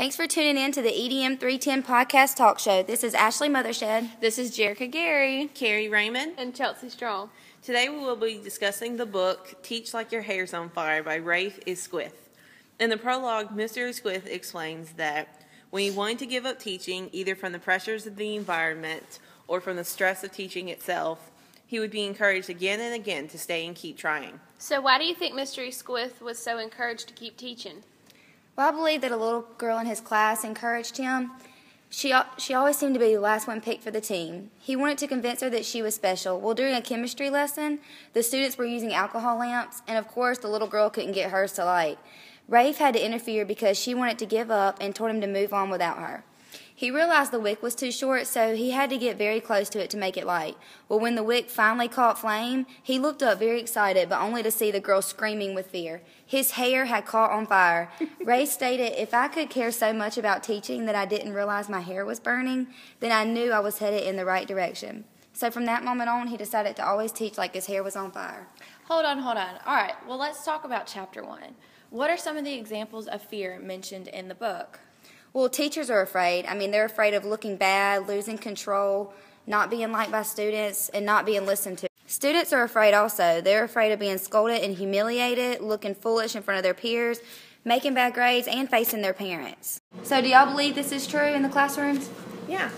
Thanks for tuning in to the EDM310 podcast talk show. This is Ashley Mothershed. This is Jerica Gary. Carrie Raymond. And Chelsea Strong. Today we will be discussing the book Teach Like Your Hair's on Fire by Rafe Esquith. In the prologue, Mr. Esquith explains that when he wanted to give up teaching, either from the pressures of the environment or from the stress of teaching itself, he would be encouraged again and again to stay and keep trying. So why do you think Mr. Esquith was so encouraged to keep teaching? Well, I believe that a little girl in his class encouraged him. She always seemed to be the last one picked for the team. He wanted to convince her that she was special. Well, during a chemistry lesson, the students were using alcohol lamps, and of course the little girl couldn't get hers to light. Rafe had to interfere because she wanted to give up and told him to move on without her. He realized the wick was too short, so he had to get very close to it to make it light. Well, when the wick finally caught flame, he looked up very excited, but only to see the girl screaming with fear. His hair had caught on fire. Ray stated, "If I could care so much about teaching that I didn't realize my hair was burning, then I knew I was headed in the right direction." So from that moment on, he decided to always teach like his hair was on fire. Hold on. All right, well, let's talk about Chapter 1. What are some of the examples of fear mentioned in the book? Well, teachers are afraid. They're afraid of looking bad, losing control, not being liked by students, and not being listened to. Students are afraid also. They're afraid of being scolded and humiliated, looking foolish in front of their peers, making bad grades, and facing their parents. So do y'all believe this is true in the classrooms? Yeah.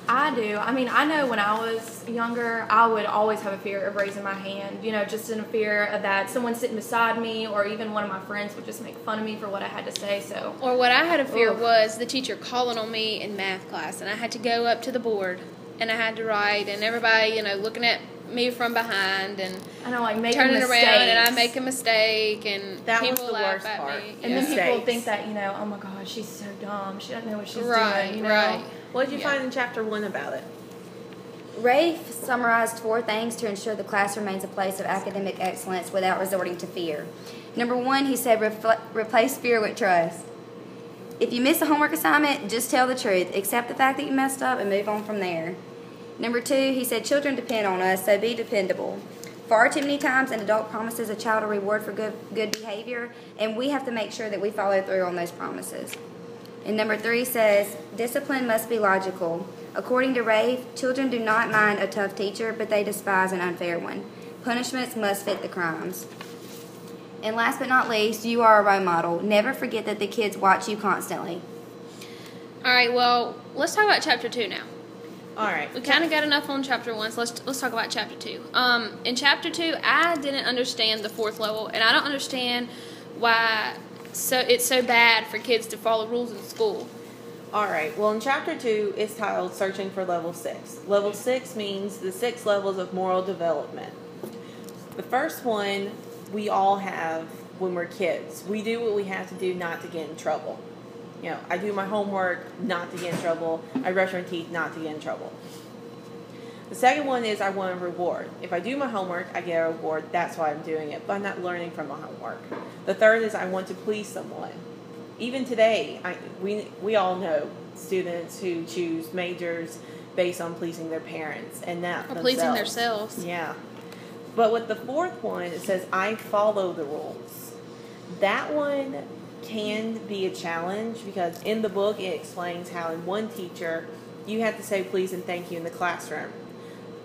I do. I know when I was younger, I would always have a fear of raising my hand, just in a fear of that someone sitting beside me or even one of my friends would just make fun of me for what I had to say. So, or what I had a fear was the teacher calling on me in math class, and I had to go up to the board and I had to write, and everybody, looking at me from behind and I know, making turning mistakes. around, and I make a mistake, and that people was the laugh worst at part. me. And then people think that, oh my God, she's so dumb. She doesn't know what she's doing. Right. What did you find in Chapter 1 about it? Rafe summarized 4 things to ensure the class remains a place of academic excellence without resorting to fear. Number 1, he said, replace fear with trust. If you miss a homework assignment, just tell the truth. Accept the fact that you messed up and move on from there. Number 2, he said, children depend on us, so be dependable. Far too many times an adult promises a child a reward for good behavior, and we have to make sure that we follow through on those promises. And number 3 says, discipline must be logical. According to Rafe, children do not mind a tough teacher, but they despise an unfair one. Punishments must fit the crimes. And last but not least, you are a role model. Never forget that the kids watch you constantly. All right, well, let's talk about Chapter 2 now. All right. We kind of got enough on Chapter 1, so let's talk about Chapter 2. In Chapter 2, I didn't understand the 4th level, and I don't understand why it's so bad for kids to follow rules in school. All right. Well, in Chapter 2, it's titled Searching for Level 6. Level 6 means the 6 levels of moral development. The first one we all have when we're kids. We do what we have to do not to get in trouble. I do my homework not to get in trouble. I brush my teeth not to get in trouble. The second one is I want a reward. If I do my homework, I get a reward. That's why I'm doing it, but I'm not learning from my homework. The third is I want to please someone. Even today, we all know students who choose majors based on pleasing their parents and not themselves. Pleasing themselves. Yeah. But with the 4th one, it says I follow the rules. That one can be a challenge because in the book it explains how in one teacher you have to say please and thank you in the classroom.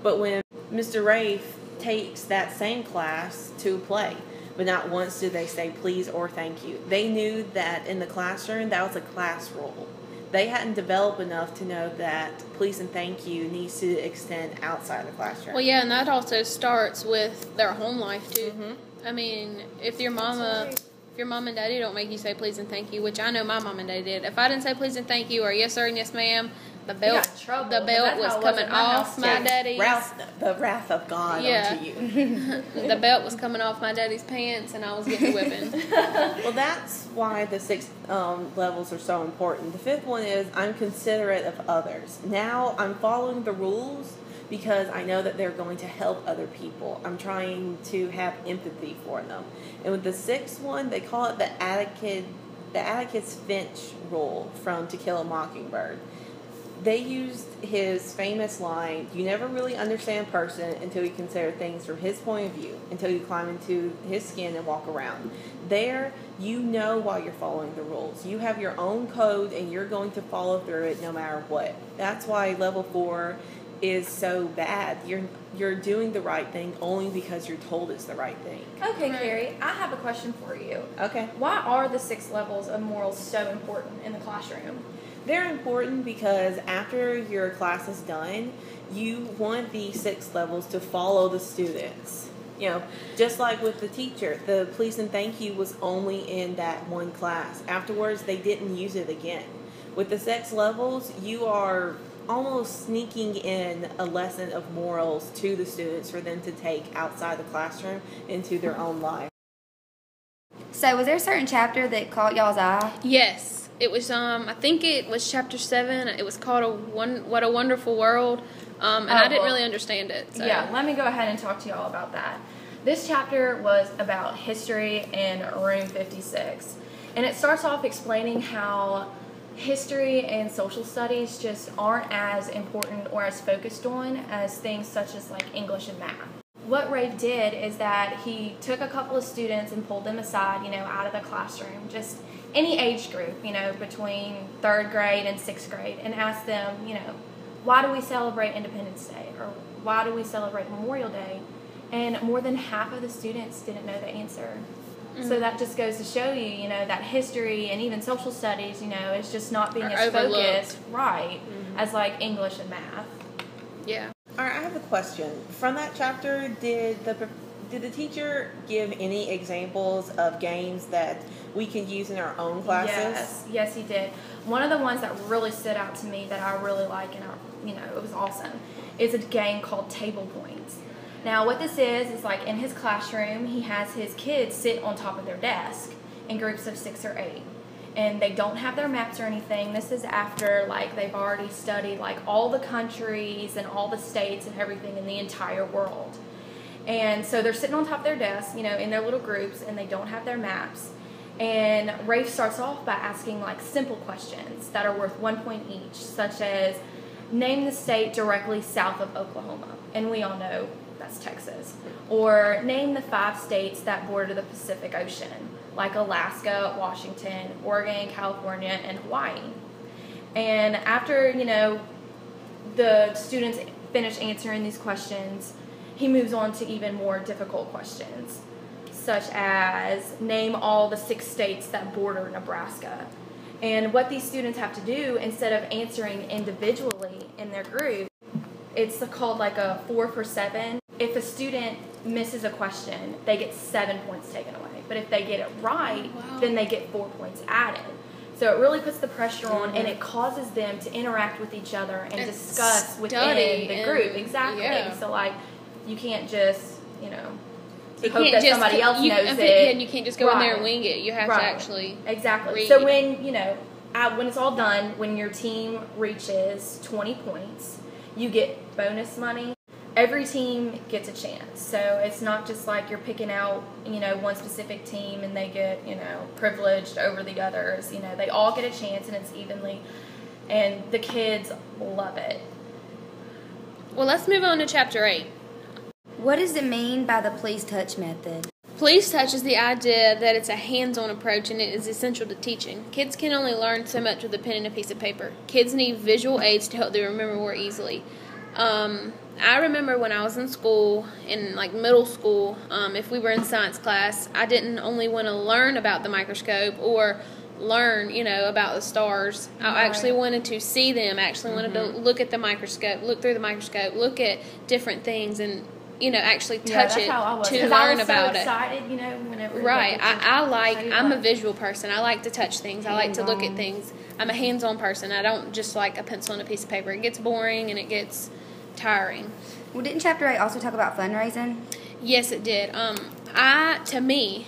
But when Mr. Rafe takes that same class to a play, but not once did they say please or thank you. They knew that in the classroom that was a class rule. They hadn't developed enough to know that please and thank you needs to extend outside the classroom. Well, yeah, and that also starts with their home life too. Mm-hmm. If your mom and daddy don't make you say please and thank you, which I know my mom and daddy did. If I didn't say please and thank you or yes sir and yes ma'am, the belt was coming off my daddy's. The wrath of God onto you. The belt was coming off my daddy's pants, and I was getting a whipping. Well, that's why the 6 levels are so important. The 5th one is I'm considerate of others. Now I'm following the rules because I know that they're going to help other people. I'm trying to have empathy for them. And with the 6th one, they call it the Atticus Finch rule from To Kill a Mockingbird. they used his famous line, "You never really understand a person until you consider things from his point of view, until you climb into his skin and walk around." There, you know why you're following the rules. You have your own code, and you're going to follow through it no matter what. That's why level 4 is so bad. You're doing the right thing only because you're told it's the right thing. Okay, Carrie, I have a question for you. Okay. Why are the 6 levels of morals so important in the classroom? They're important because after your class is done, you want the 6 levels to follow the students. You know, just like with the teacher, the please and thank you was only in that one class. Afterwards, they didn't use it again. With the 6 levels, you are almost sneaking in a lesson of morals to the students for them to take outside the classroom into their own life. So, was there a certain chapter that caught y'all's eye? Yes, it was. I think it was chapter 7. It was called "What a Wonderful World," and I didn't really understand it. So. Yeah, let me go ahead and talk to y'all about that. This chapter was about history in room 56, and it starts off explaining how history and social studies just aren't as important or as focused on as things such as like English and math. What Rafe did is that he took a couple of students and pulled them aside, out of the classroom, just any age group, between 3rd grade and 6th grade, and asked them, why do we celebrate Independence Day, or why do we celebrate Memorial Day? And more than half of the students didn't know the answer. Mm-hmm. So that just goes to show you, that history and even social studies, is just not being as focused, right, as like English and math. Yeah. All right, I have a question. From that chapter, did the teacher give any examples of games that we can use in our own classes? Yes, he did. One of the ones that really stood out to me that I really like, and it was awesome, is a game called Table Points. Now, what this is like in his classroom, he has his kids sit on top of their desk in groups of 6 or 8. And they don't have their maps or anything. This is after, they've already studied, all the countries and all the states and everything in the entire world. And so they're sitting on top of their desks, in their little groups, and they don't have their maps. And Rafe starts off by asking, simple questions that are worth 1 point each, such as, name the state directly south of Oklahoma. And we all know that's Texas. Or name the 5 states that border the Pacific Ocean, like Alaska, Washington, Oregon, California, and Hawaii. And after, the students finish answering these questions, he moves on to even more difficult questions, such as name all the 6 states that border Nebraska. And what these students have to do, instead of answering individually in their group, it's called a 4 for 7. If a student misses a question, they get 7 points taken away. But if they get it right, then they get 4 points added. So it really puts the pressure on, and it causes them to interact with each other and discuss within the group. Exactly. Yeah. So you can't just, hope that somebody else knows it. And you can't just go in there and wing it. You have to actually read. So when, when it's all done, when your team reaches 20 points, you get bonus money. Every team gets a chance. So it's not just you're picking out, one specific team and they get, privileged over the others. They all get a chance and it's evenly. And the kids love it. Well, let's move on to chapter 8. What does it mean by the please touch method? Please touch is the idea that it's a hands-on approach and it is essential to teaching. Kids can only learn so much with a pen and a piece of paper. Kids need visual aids to help them remember more easily. I remember when I was in school, in middle school, if we were in science class, I didn't only want to learn about the microscope or learn, about the stars. I actually wanted to see them, actually wanted to look at the microscope, look through the microscope, look at different things and, actually touch it to learn about it. I was so excited, whenever. Right. I'm a visual person. I like to touch things. I like to look at things. I'm a hands-on person. I don't just like a pencil and a piece of paper. It gets boring and it gets tiring. Well, didn't chapter 8 also talk about fundraising? Yes, it did. To me,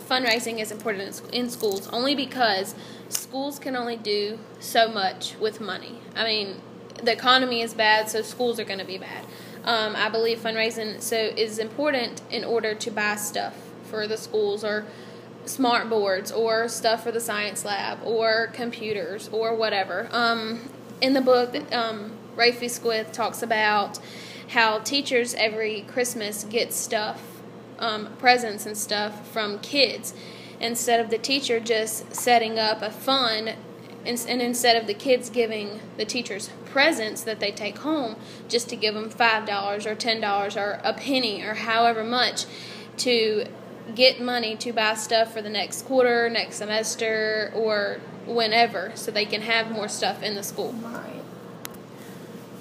fundraising is important in schools only because schools can only do so much with money. I mean, the economy is bad, so schools are going to be bad. I believe fundraising is important in order to buy stuff for the schools or smart boards or stuff for the science lab or computers or whatever. in the book, Rafe Esquith talks about how teachers every Christmas get stuff, presents and stuff from kids, instead of the teacher just setting up a fund, and instead of the kids giving the teachers presents that they take home, just to give them $5 or $10 or a penny or however much to get money to buy stuff for the next quarter, next semester, or whenever, so they can have more stuff in the school. Right.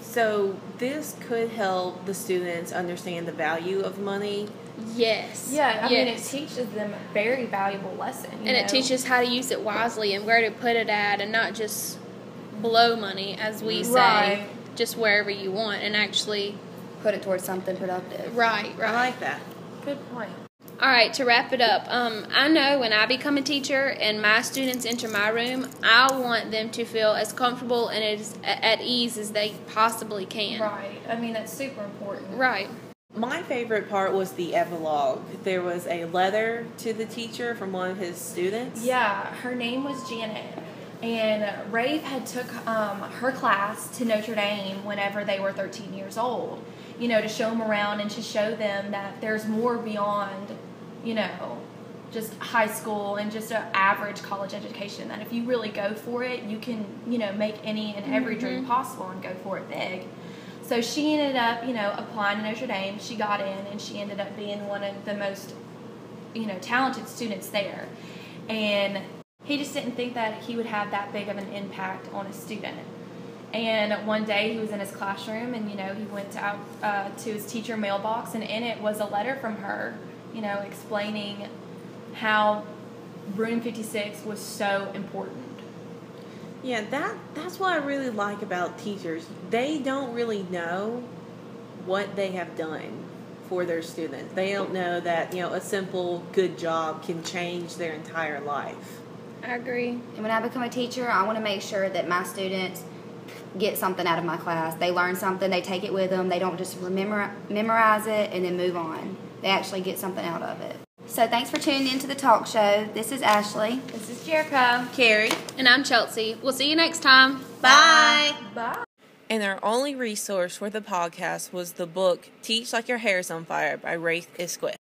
So this could help the students understand the value of money. Yes. Yeah, I mean, it Yes. teaches them a very valuable lesson. And it teaches how to use it wisely and where to put it at, and not just blow money, as we say, Right. just wherever you want, and actually. Put it towards something productive. Right. I like that. Good point. All right, to wrap it up, I know when I become a teacher and my students enter my room, I want them to feel as comfortable and as at ease as they possibly can. Right. I mean, that's super important. Right. My favorite part was the epilogue. There was a letter to the teacher from one of his students. Yeah, her name was Janet, and Rafe had took her class to Notre Dame whenever they were 13 years old, you know, to show them around and to show them that there's more beyond, you know, just high school and just an average college education, that if you really go for it, you can, you know, make any and every dream possible and go for it big. So she ended up, you know, applying to Notre Dame. She got in, and she ended up being one of the most, you know, talented students there. And he just didn't think that he would have that big of an impact on a student. And one day he was in his classroom, and, you know, he went out to his teacher mailbox, and in it was a letter from her, you know, explaining how Room 56 was so important. Yeah, that's what I really like about teachers. They don't really know what they have done for their students. They don't know that, you know, a simple good job can change their entire life. I agree. And when I become a teacher, I want to make sure that my students get something out of my class. They learn something, they take it with them. They don't just memorize it and then move on. They actually get something out of it. So thanks for tuning in to the talk show. This is Ashley. This is Jericho. Carrie. And I'm Chelsea. We'll see you next time. Bye. Bye. And our only resource for the podcast was the book Teach Like Your Hair's on Fire by Rafe Esquith.